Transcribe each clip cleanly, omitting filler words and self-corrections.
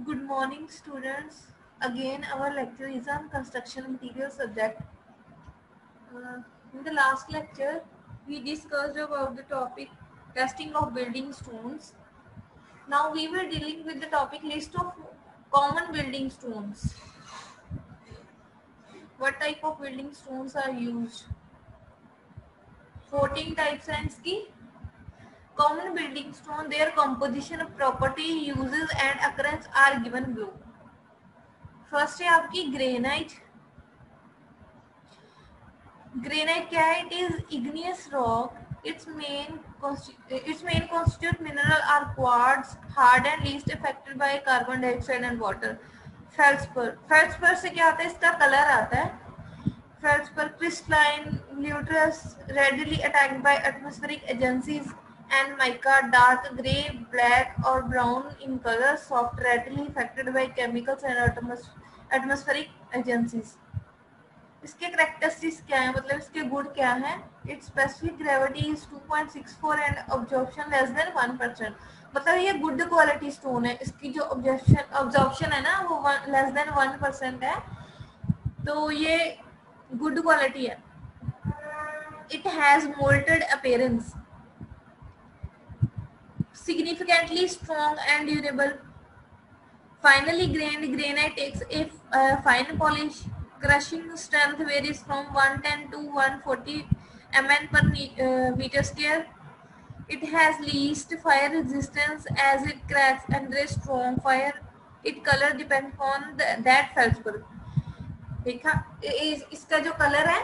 Good morning, students. Again, our lecture is on construction material subject. In the last lecture, we discussed about the topic testing of building stones. Now we were dealing with the topic list of common building stones. What type of building stones are used? 14 types and ski. Common building stone, their composition, property, uses and occurrence are given below. First है आपकी granite. Granite क्या है? It is igneous rock. Its main constituent mineral are quartz, hard and least affected by carbon dioxide and water. Feldspar से क्या आता है? इसका colour आता है. Feldspar crystalline, lustrous, readily attacked by atmospheric agencies, and mica dark gray, black or brown in color, soft, readily affected by chemicals and atmospheric agencies. इसके characteristics क्या है, मतलब इसके गुण क्या है? It's specific gravity is 2.64 and absorption less than 1%. मतलब ये गुड क्वालिटी स्टोन है. इसकी जो ऑब्जॉर्प्शन है ना वो लेस देन 1% है, तो ये गुड क्वालिटी है. It has molted appearance, significantly strong and durable. Finally grained granite takes a fine polish. Crushing strength varies from 110 to 140 mn per meter square. It has least fire resistance as it cracks under a strong fire. Its color depends on that feldspar. देखा, इसका जो colour है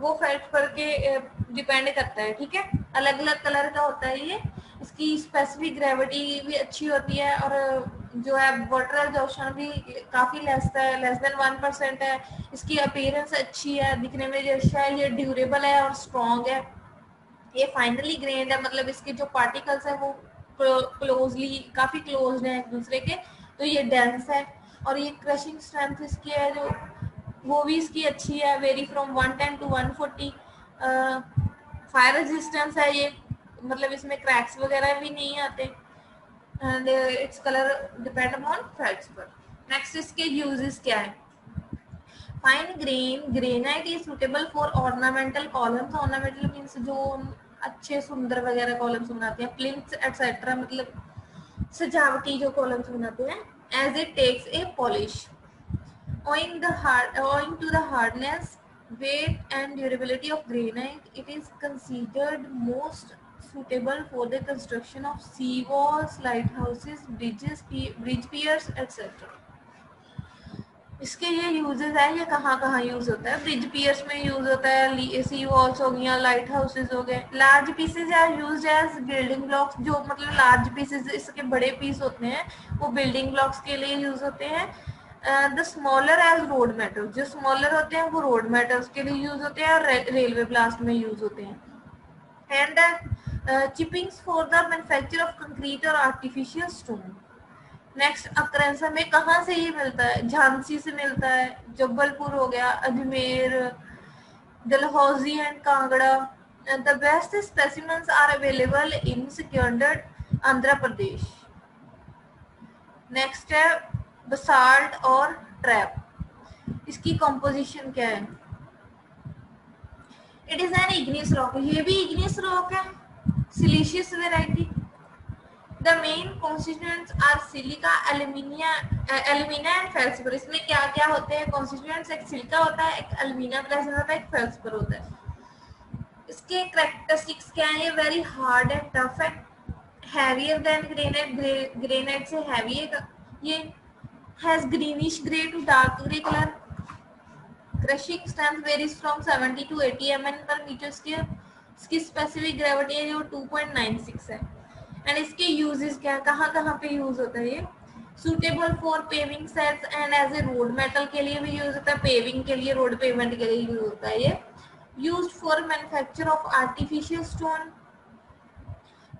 वो फेल्डस्पर के depend करता है. ठीक है, अलग अलग कलर का होता है ये. इसकी स्पेसिफिक ग्रेविटी भी अच्छी होती है और जो है वाटर एब्जॉर्प्शन भी काफी लेस देन 1% है. इसकी अपीयरेंस अच्छी है, दिखने में अच्छा है, ये ड्यूरेबल है और स्ट्रॉन्ग है. ये फाइनली ग्रेन्ड है, मतलब इसके जो पार्टिकल्स है वो काफी क्लोज है एक दूसरे के, तो ये डेंस है. और ये क्रशिंग स्ट्रेंथ इसकी है जो वो भी इसकी अच्छी है, vary from 110 to 140. Fire resistance है ये, मतलब इसमें क्रैक्स वगैरह भी नहीं आते. And its colour depend upon feldspar. Next इसके यूजेस क्या है? Fine granite is suitable for ornamental columns. Ornamental means जो अच्छे सुंदर वगैरह कॉलम्स बनाते हैं, प्लिंथ्स एटसेट्रा, मतलब सजावटी जो कॉलम्स बनाते हैं. As it takes a polish. Owing to the hardness, weight and durability of granite, it is considered most suitable for the construction of sea walls, lighthouses, bridge piers, etc. इसके ये uses है, ये कहाँ कहाँ use होता है? Bridge piers में use होता है, सी वॉल्स हो गया, लाइट हाउसेज हो गए. Large pieces are used as building blocks. जो मतलब लार्ज पीसेज, इसके बड़े पीस होते हैं वो बिल्डिंग ब्लॉक्स के लिए यूज होते हैं. The smaller as road metal. जो स्मॉलर होते हैं वो रोड मेटल्स के लिए यूज होते हैं और रेलवे ब्लास्ट में यूज होते हैं. And chippings for the manufacture of concrete और आर्टिफिशियल स्टोन. नेक्स्ट अक्रेंस हमें कहाँ से ये मिलता है? झांसी से मिलता है, जबलपुर हो गया, Ajmer, Dalhousie and Kangra. The best specimens are available in Sikandar, Andhra Pradesh. Next है बसाल्ट और ट्रैप. इसकी कंपोजिशन क्या है? It is an igneous rock. ये भी इग्नियस रॉक है, silicious variety. The main constituents are silica, alumina and feldspar. इसमें क्या क्या होते हैं constituents? एक सिलिका होता है, एक alumina प्रेजेंट होता है, एक feldspar होता है. इसके characteristics क्या है? ये very hard and tough है, heavier than granite. Granite से heavy है. ये has greenish gray to dark gray color. Crushing strength varies from 70 to 80 mn per meter square. इसकी specific gravity है जो 2.96 है. एंड इसके यूजेस क्या, कहाँ कहाँ पे यूज होता है? ये suitable for paving sets and as a road metal के लिए भी यूज होता है, पेविंग के लिए, रोड पेमेंट के लिए यूज होता है. ये used for manufacture of artificial stone,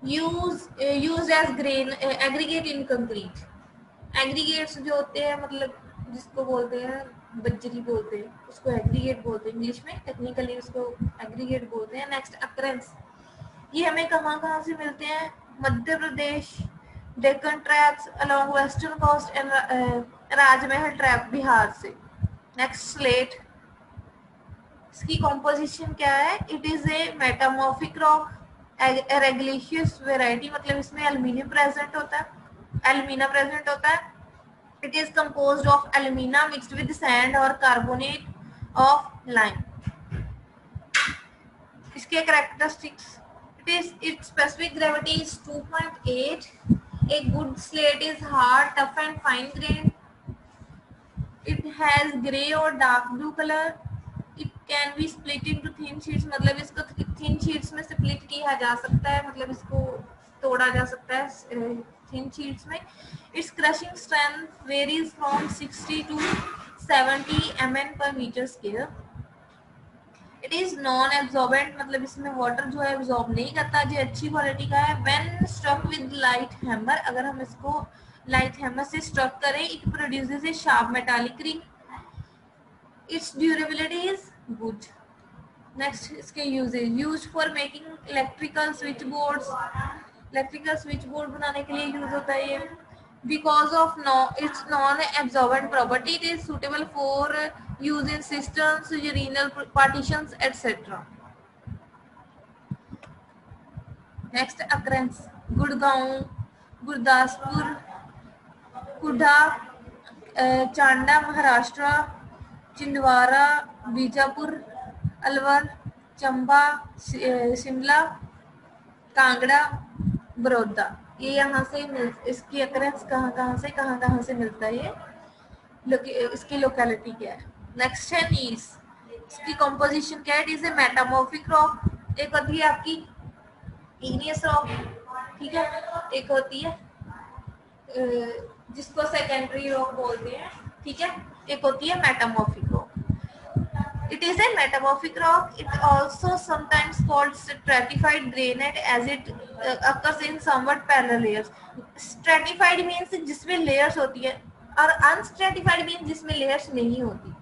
used as grain aggregate in concrete. Aggregates जो होते हैं, मतलब जिसको बोलते हैं बजरी बोलते हैं, उसको एग्रीगेट बोलते हैं इंग्लिश में, टेक्निकली उसको एग्रीगेट बोलते हैं. नेक्स्ट अक्रेंस, ये हमें कहाँ कहाँ से मिलते हैं? Madhya Pradesh, Deccan traps along western coast and Rajmahal trap Bihar से। नेक्स्ट स्लेट, इसकी कॉम्पोजिशन क्या है? It is a metamorphic rock argillaceous variety, मतलब इसमें एल्यूमिनियम प्रेजेंट होता है, एल्यूमिना प्रेजेंट होता है। It is composed of alumina mixed with sand और कार्बोनेट ऑफ लाइम। इसके characteristics, its specific gravity is 2.8. A good slate is hard, tough and fine grained. It has grey or dark blue color. It can be split into thin sheets, मतलब इसको thin sheets में split किया जा सकता है, मतलब इसको तोड़ा जा सकता है thin sheets में। Its crushing strength varies from 60 to 70 mn per meter square. It is non absorbent, मतलब इसमें वाटर जो है एब्जॉर्ब नहीं करता, जो अच्छी क्वालिटी का है। When struck with light hammer, अगर हम इसको लाइट हैमर से स्ट्रक करें, it produces a sharp metallic ring. Its durability is good. Next, इसके uses, use for making electrical switch boards, electrical switch board बनाने के लिए यूज होता है ये। Because of its non-absorbent property, it is suitable for use in cisterns, urinal partitions, etc. Next, occurrence, Gurgaon, Gurdaspur, Kudha, Chanda, Maharashtra, Chindwara, Bijapur, Alwar, Chamba, Shimla, Kangra, Baroda, ये यहाँ से इसकी अकरेंस कहाँ से मिलता है, ये इसकी लोकेलिटी क्या है। नेक्स्ट है नीस, इसकी कंपोजिशन क्या है? It is a metamorphic rock. एक होती है आपकी इग्नियस रॉक, ठीक है, एक होती है जिसको सेकेंडरी रॉक बोलते हैं, ठीक है, एक होती है metamorphic rock. It is a metamorphic rock. It also sometimes called stratified granite as it occurs in somewhat parallel layers. Stratified means जिसमें layers होती है, और unstratified means जिसमें layers नहीं होती,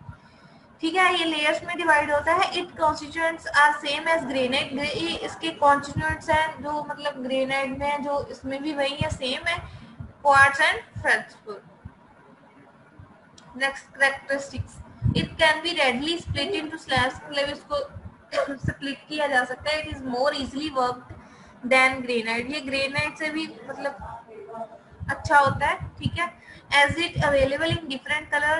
ठीक है, ये layers में divide होता है। It constituents are same as granite. इसके constituents हैं जो मतलब granite में जो इसमें भी वही है, same है, quartz and feldspar. Next characteristics, it can be readily split into slabs, मतलब इसको split किया जा सकता है। It is more easily worked than granite, ये granite से भी मतलब अच्छा होता है, ठीक है। As it available in different color,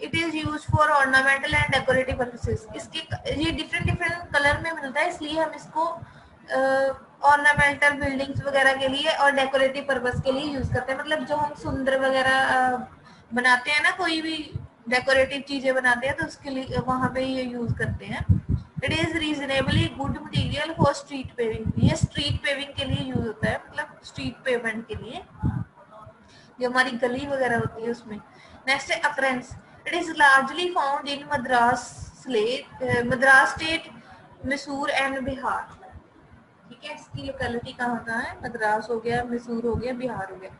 it is used for ornamental and decorative purposes. इसके ये different कलर में मिलता है, इसलिए हम इसको ऑर्नामेंटल बिल्डिंग्स वगैरह के लिए और डेकोरेटिव पर्पस के लिए यूज करते हैं, मतलब जो हम सुंदर वगैरह बनाते हैं ना, कोई भी डेकोरेटिव चीजें बनाते हैं तो उसके लिए वहां पे ये यूज करते हैं। It is reasonably good material for street paving, ये स्ट्रीट पेविंग के लिए यूज होता है, मतलब स्ट्रीट पेमेंट के लिए, जो हमारी गली वगैरह होती है उसमें। नेक्स्ट है occurrence, it is largely found in Madras state, Mysore and Bihar, ठीक है। इसकी लोकेलिटी कहाँ है? मद्रास हो गया, मैसूर हो गया, बिहार हो गया।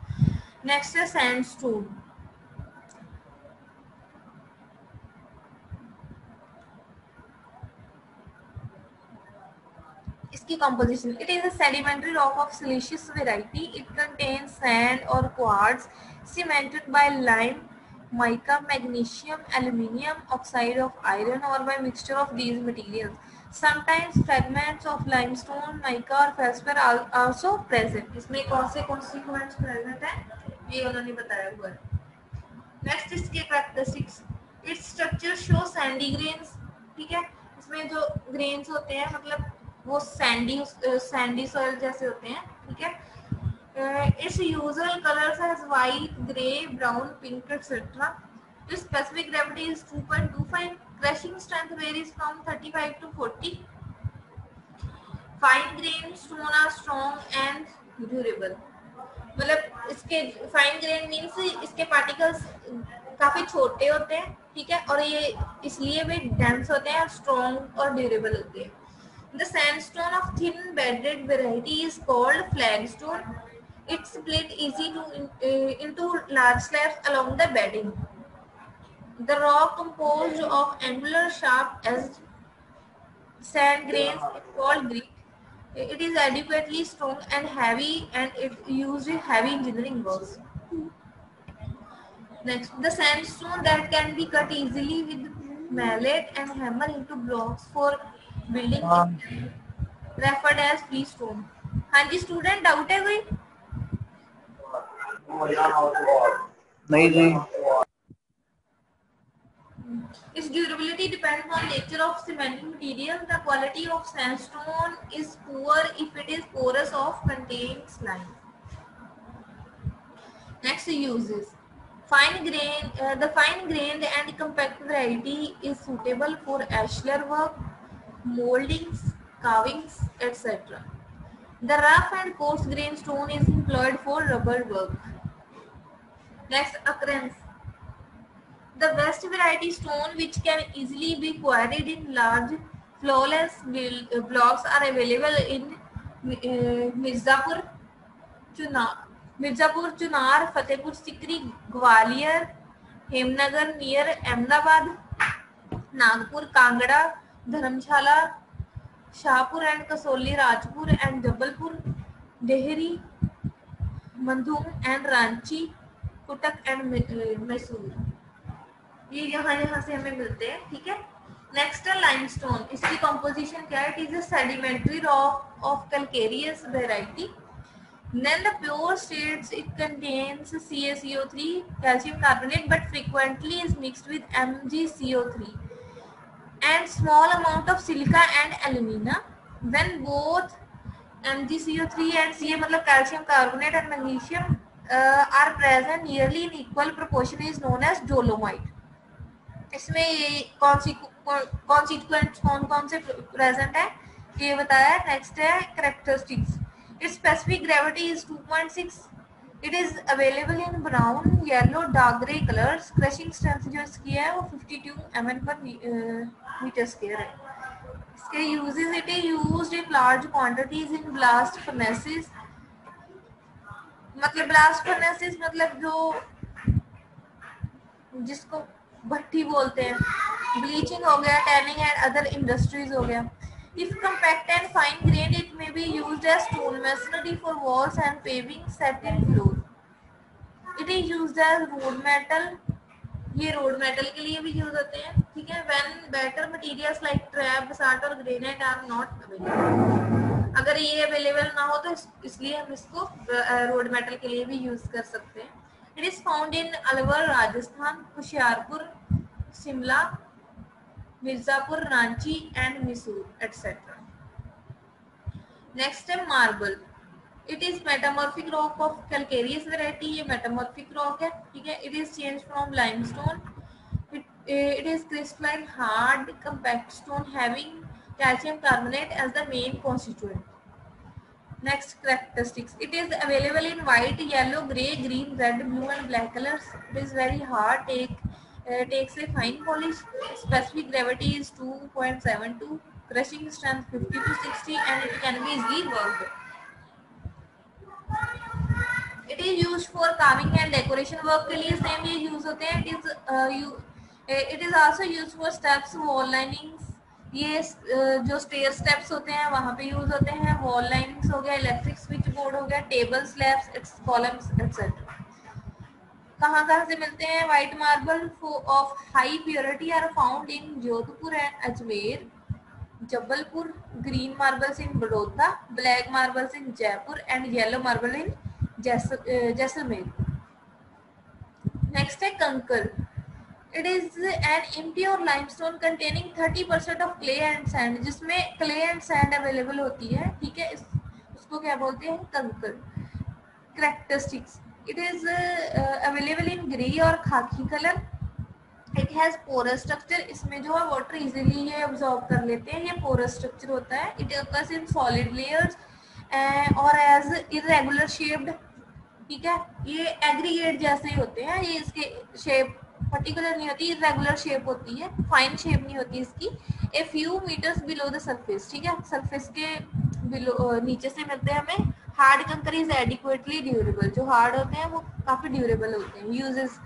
नेक्स्ट है सैंडस्टोन, इसकी composition, it is a sedimentary rock of siliceous variety. It contains sand or quartz cemented by lime, mica, magnesium, aluminium oxide of iron, or by mixture of these materials. Sometimes fragments of limestone, mica or feldspar are also present. इसमें कौन से constituents present है ये उन्होंने बताया हुआ है। Next, इसके characteristics, its structure show sandy grains, ठीक है, इसमें जो grains होते हैं मतलब वो सैंडी सॉइल जैसे होते हैं, ठीक है। Its usual colours has white, grey, brown, pink etcetera. Its specific gravity is 2.25. Crushing strength varies from 35 to 40. Fine grain stone are strong and durable, मतलब इसके फाइन ग्रेन मीन्स इसके पार्टिकल्स काफी छोटे होते हैं, ठीक है, और ये इसलिए वे डेंस होते हैं, स्ट्रॉन्ग और ड्यूरेबल होते हैं। The sandstone of thin bedded variety is called flagstone. It's split into large slabs along the bedding. The rock composed of angular sharp as sand grains is called grit. It is adequately strong and heavy, and it used in heavy engineering works. Next, the sandstone that can be cut easily with mallet and hammer into blocks for building is referred as freestone. हाँ जी student doubt है कोई? नहीं जी. Its durability depends on nature of cementing material. The quality of sandstone is poor if it is porous or contains slime. Next, uses. The fine-grained and compact variety is suitable for ashlar work, moldings, carvings, etc. The rough and coarse grain stone is employed for rubber work. Next, occurrence. The best variety stone which can easily be quarried in large flawless blocks are available in Mirzapur, Chunar, Fatehpur Sikri, Gwalior, Hemnagar near Ahmedabad, Nagpur, Kangra, Dharamshala, Shahpur and Kasoli, Rajpur and Jabalpur, Dehri, Mandhum and Ranchi, Kutak and Mysore. ये यहाँ से हमें मिलते हैं. ठीक है. Next है limestone. इसकी कंपोजिशन क्या है? It is a sedimentary rock of calcareous variety. Then the pure states it contains CaCO3, calcium carbonate, but frequently is mixed with MgCO3 and small amount of silica and alumina. When both MgCO3 and Ca मतलब calcium carbonate and magnesium are present nearly in equal proportion is known as dolomite. इसमें ये consequent कौन से present है ये बताया. Next है characteristics. It's specific gravity is 2.6. It is available in brown, yellow, dark grey colours. Crushing strength जो इसकी है वो 52 mn पर मीटर स्क्वायर है. इसके uses. It is used in large quantities in blast furnaces. मतलब ब्लास्ट फर्नेसेस मतलब जो जिसको भट्टी बोलते हैं. ब्लीचिंग हो गया, टैनिंग एंड अदर इंडस्ट्रीज हो गया. If compact and fine grain it may be used as stone masonry for walls and paving, set in floor. It is used as road metal. ये रोड मेटल के लिए भी use होते हैं. ठीक है. When better materials like trap, basalt और granite are not available. अगर ये अवेलेबल ना हो तो इसलिए हम इसको रोड मेटल के लिए भी यूज कर सकते हैं. It is found in Alwar, Rajasthan, Hoshiarpur, Shimla, Mirzapur, Ranchi and Mysore, etc. Next है marble. It is metamorphic rock of calcareous variety. ये metamorphic rock है. ठीक है. It is changed from limestone. It is crystalline, hard, compact stone having calcium carbonate as the main constituent. Next characteristics. It is available in white, yellow, grey, green, red, blue and black colors. It is very hard. Takes a fine polish. Specific gravity is 2.72. Crushing strength 50 to 60 and it can be easily worked. It is used for carving and decoration work के लिए same ये use होते हैं. It is also used for steps, wall linings. ये जो stair steps होते हैं वहां पे यूज होते हैं. वॉल लाइनिंग्स हो गया, इलेक्ट्रिक स्विच बोर्ड हो गया, टेबल स्लैब्स, कॉलम्स एक्सेट्रा. कहाँ से मिलते हैं? White marble of high purity are found in Jodhpur and Ajmer, Jabalpur. Green marbles in Baroda, black marbles in Jaipur and yellow marble in Jaisalmer. Next है kankar. It is an impure limestone containing 30% of clay and sand, जिसमें clay and sand available होती है. ठीक है. उसको क्या बोलते हैं? कंकर. Characteristics. It is available in grey और खाकी color. It has porous structure. इसमें जो है water easily ये absorb कर लेते हैं. ये porous structure होता है. It occurs in solid layers और as irregular shaped. ठीक है. ये aggregate जैसे ही होते हैं. ये इसके shape पर्टिकुलर नहीं होती, रेगुलर शेप होती है, फाइन शेप नहीं होती इसकी. A few metres below the surface. ठीक है. सरफेस के नीचे से मिलते हैं हमें. Hard kankar is adequately durable. जो हार्ड होते हैं वो काफी ड्यूरेबल होते हैं. Uses.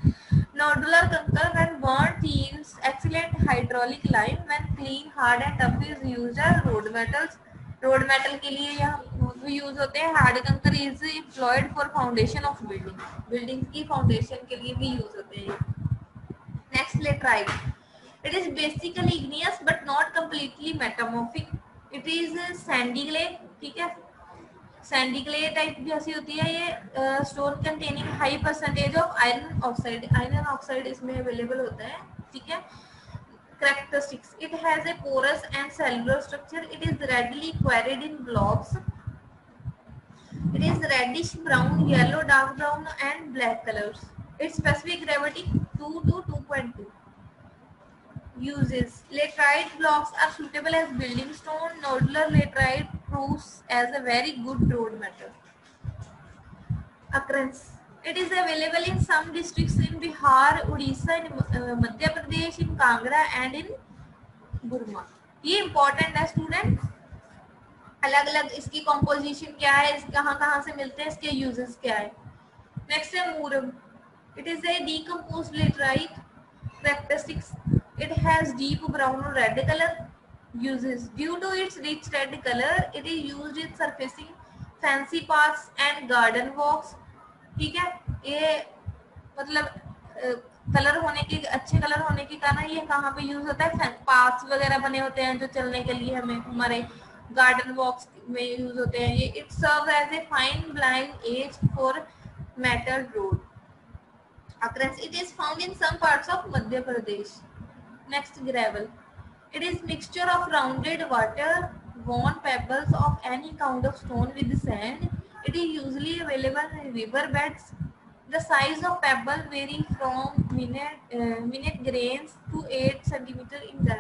Nodular kankar when burned yields excellent hydraulic lime. When clean, hard and tough is used as road metals. Road metal के लिए यह यूज होते हैं। Hard kankar is employed for foundation of building, building की फाउंडेशन के लिए भी यूज होते हैं। Next laterite, it is basically igneous but not completely metamorphic. It is Sandy clay, ठीक है, सैंडी क्ले टाइप जैसी होती है ये। Stone containing high percentage of iron oxide, iron oxide इसमें अवेलेबल होता है, ठीक है। Characteristics, it has a porous and cellular structure. It is readily quarried in blocks. It is reddish brown, yellow, dark brown and black colors. Its specific gravity 2 to 2.2. Uses, laterite blocks are suitable as building stone. Nodular laterite proves as a very good road metal. Occurrence, it is available in some districts in Bihar, Odisha, in Madhya Pradesh, in Kangra and in Burma. ये important है student, अलग अलग इसकी composition क्या है, इस कहाँ से मिलते हैं, इसके यूजेस क्या है। नेक्स्ट है moorum, it is a decomposed laterite. Characteristics, it has deep brown or red color. Uses, due to its rich red color, it is used in surfacing fancy paths and garden walks, ठीक है। ये मतलब colour होने के, अच्छे colour होने के कारण ये कहाँ पे यूज होता है, पाथ्स वगैरह बने होते हैं जो चलने के लिए हमें हमारे गार्डन वॉक्स में यूज होते हैं ये। It serve as a fine blind as for metal road. Occurrence, it is found in some parts of Madhya Pradesh. Next, gravel, it is mixture of rounded water worn pebbles of any kind of stone with sand. It is usually available in river beds. The size of pebble vary from minute grains to 8 centimeter in diameter.